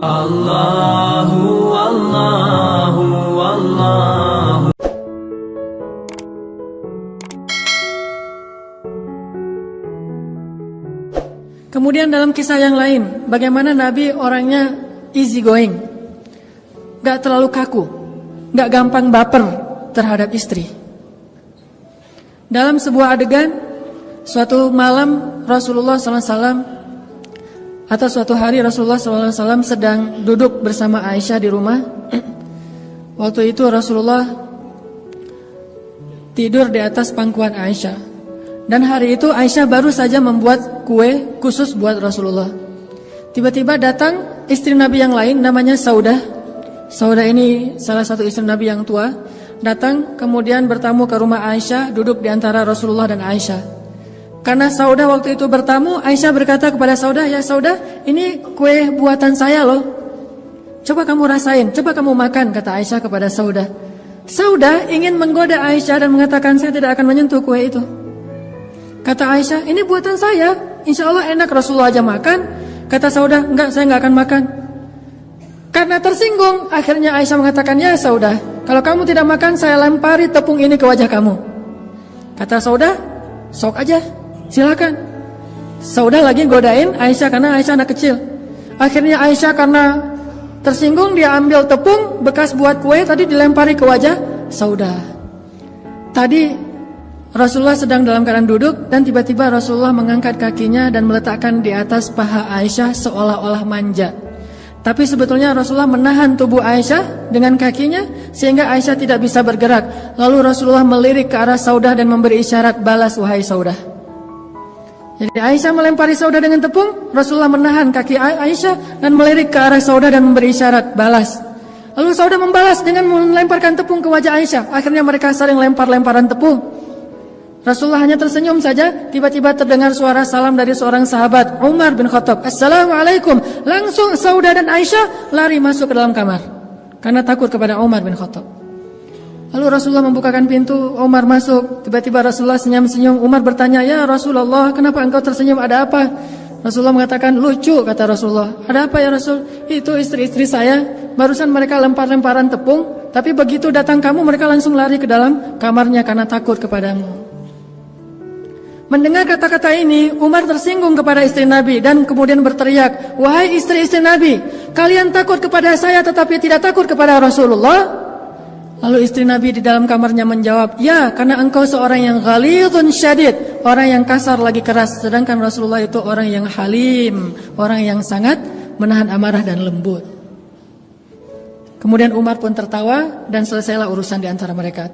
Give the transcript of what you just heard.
Allahu Allahu Allahu. Kemudian dalam kisah yang lain, bagaimana Nabi orangnya easy going, gak terlalu kaku, gak gampang baper terhadap istri. Dalam sebuah adegan, suatu malam Rasulullah SAW atau suatu hari Rasulullah SAW sedang duduk bersama Aisyah di rumah. Waktu itu Rasulullah tidur di atas pangkuan Aisyah. Dan hari itu Aisyah baru saja membuat kue khusus buat Rasulullah. Tiba-tiba datang istri Nabi yang lain namanya Saudah. Saudah ini salah satu istri Nabi yang tua. Datang kemudian bertamu ke rumah Aisyah, duduk di antara Rasulullah dan Aisyah. Karena Saudah waktu itu bertamu, Aisyah berkata kepada Saudah, "Ya Saudah, ini kue buatan saya loh. Coba kamu rasain, coba kamu makan," kata Aisyah kepada Saudah. Saudah ingin menggoda Aisyah dan mengatakan, "Saya tidak akan menyentuh kue itu." Kata Aisyah, "Ini buatan saya, insya Allah enak, Rasulullah aja makan." Kata Saudah, "Enggak, saya enggak akan makan." Karena tersinggung, akhirnya Aisyah mengatakan, "Ya Saudah, kalau kamu tidak makan, saya lempari tepung ini ke wajah kamu." Kata Saudah, "Sok aja, silakan." Saudah lagi godain Aisyah karena Aisyah anak kecil. Akhirnya Aisyah karena tersinggung, dia ambil tepung bekas buat kue tadi dilempari ke wajah Saudah. Tadi Rasulullah sedang dalam keadaan duduk dan tiba-tiba Rasulullah mengangkat kakinya dan meletakkan di atas paha Aisyah seolah-olah manja. Tapi sebetulnya Rasulullah menahan tubuh Aisyah dengan kakinya sehingga Aisyah tidak bisa bergerak. Lalu Rasulullah melirik ke arah Saudah dan memberi isyarat, "Balas wahai Saudah." Jadi Aisyah melempari Saudah dengan tepung, Rasulullah menahan kaki Aisyah dan melirik ke arah Saudah dan memberi isyarat, "Balas." Lalu Saudah membalas dengan melemparkan tepung ke wajah Aisyah. Akhirnya mereka saling lempar-lemparan tepung. Rasulullah hanya tersenyum saja. Tiba-tiba terdengar suara salam dari seorang sahabat, Umar bin Khattab. "Assalamualaikum." Langsung Saudah dan Aisyah lari masuk ke dalam kamar karena takut kepada Umar bin Khattab. Lalu Rasulullah membukakan pintu, Umar masuk. Tiba-tiba Rasulullah senyum-senyum. Umar bertanya, "Ya Rasulullah, kenapa engkau tersenyum? Ada apa?" Rasulullah mengatakan, "Lucu," kata Rasulullah. "Ada apa ya Rasul?" "Itu istri-istri saya. Barusan mereka lempar-lemparan tepung, tapi begitu datang kamu mereka langsung lari ke dalam kamarnya karena takut kepadamu." Mendengar kata-kata ini, Umar tersinggung kepada istri Nabi dan kemudian berteriak, "Wahai istri-istri Nabi, kalian takut kepada saya tetapi tidak takut kepada Rasulullah?" Lalu istri Nabi di dalam kamarnya menjawab, "Ya, karena engkau seorang yang ghalidhun syadid, orang yang kasar lagi keras, sedangkan Rasulullah itu orang yang halim, orang yang sangat menahan amarah dan lembut." Kemudian Umar pun tertawa dan selesailah urusan di antara mereka.